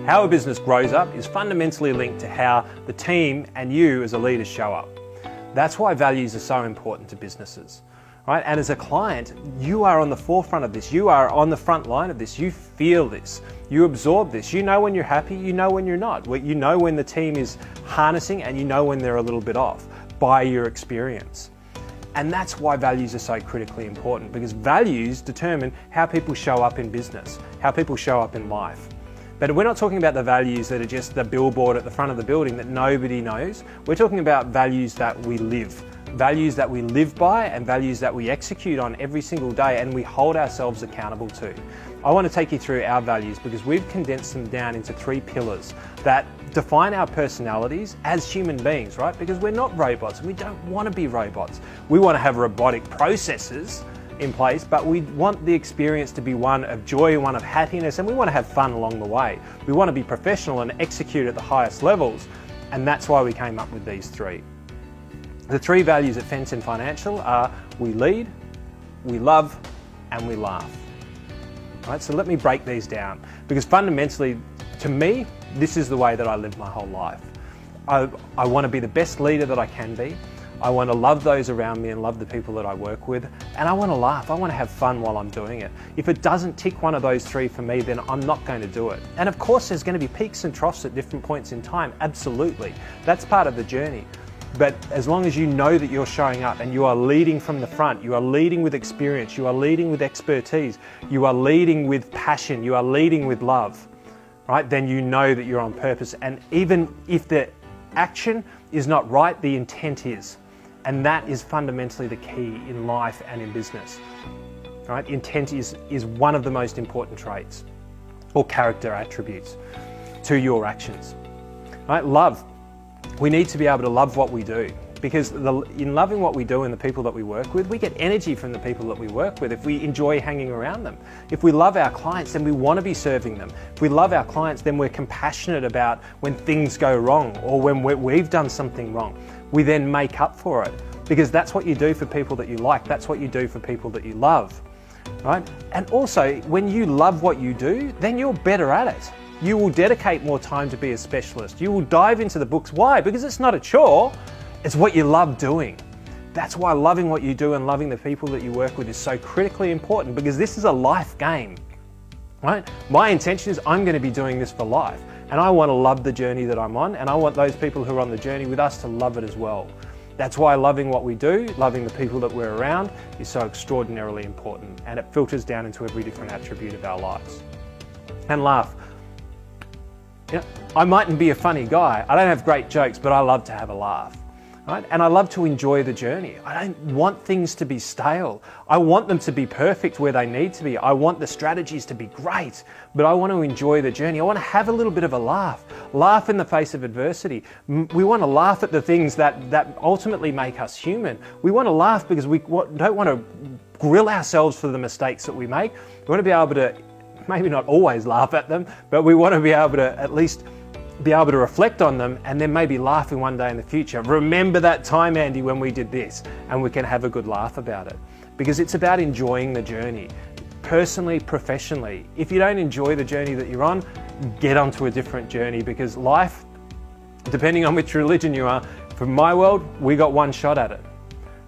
How a business grows up is fundamentally linked to how the team and you as a leader show up. That's why values are so important to businesses, right? And as a client, you are on the forefront of this. You are on the front line of this. You feel this. You absorb this. You know when you're happy, you know when you're not. You know when the team is harnessing and you know when they're a little bit off by your experience. And that's why values are so critically important, because values determine how people show up in business, how people show up in life. But we're not talking about the values that are just the billboard at the front of the building that nobody knows. We're talking about values that we live. Values that we live by and values that we execute on every single day and we hold ourselves accountable to. I want to take you through our values because we've condensed them down into 3 pillars that define our personalities as human beings, right? Because we're not robots and we don't want to be robots. We want to have robotic processes in place, but we want the experience to be one of joy, one of happiness, and we want to have fun along the way. We want to be professional and execute at the highest levels, and that's why we came up with these 3. The 3 values at Fence and Financial are we lead, we love, and we laugh. All right, so let me break these down, because fundamentally, to me, this is the way that I live my whole life. I want to be the best leader that I can be. I want to love those around me and love the people that I work with. And I want to laugh. I want to have fun while I'm doing it. If it doesn't tick one of those 3 for me, then I'm not going to do it. And of course, there's going to be peaks and troughs at different points in time. Absolutely. That's part of the journey. But as long as you know that you're showing up and you are leading from the front, you are leading with experience, you are leading with expertise, you are leading with passion, you are leading with love, right? Then you know that you're on purpose. And even if the action is not right, the intent is. And that is fundamentally the key in life and in business, right? Intent is one of the most important traits or character attributes to your actions, right? Love. We need to be able to love what we do, because in loving what we do and the people that we work with, we get energy from the people that we work with if we enjoy hanging around them. If we love our clients, then we want to be serving them. If we love our clients, then we're compassionate about when things go wrong or when we've done something wrong. We then make up for it, because that's what you do for people that you like. That's what you do for people that you love, right? And also, when you love what you do, then you're better at it. You will dedicate more time to be a specialist. You will dive into the books. Why? Because it's not a chore, it's what you love doing. That's why loving what you do and loving the people that you work with is so critically important, because this is a life game, right? My intention is I'm going to be doing this for life, and I want to love the journey that I'm on, and I want those people who are on the journey with us to love it as well. That's why loving what we do, loving the people that we're around is so extraordinarily important, and it filters down into every different attribute of our lives. And laugh. You know, I mightn't be a funny guy, I don't have great jokes, but I love to have a laugh, right? And I love to enjoy the journey. I don't want things to be stale. I want them to be perfect where they need to be. I want the strategies to be great, but I want to enjoy the journey. I want to have a little bit of a laugh. Laugh in the face of adversity. We want to laugh at the things that ultimately make us human. We want to laugh because we don't want to grill ourselves for the mistakes that we make. We want to be able to maybe not always laugh at them, but we want to be able to at least be able to reflect on them and then maybe laughing one day in the future. Remember that time, Andy, when we did this, and we can have a good laugh about it. Because it's about enjoying the journey, personally, professionally. If you don't enjoy the journey that you're on, get onto a different journey, because life, depending on which religion you are, from my world, we got one shot at it,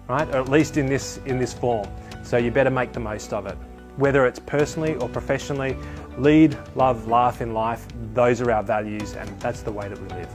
right? Or at least in this form. So you better make the most of it. Whether it's personally or professionally, lead, love, laugh in life, those are our values, and that's the way that we live.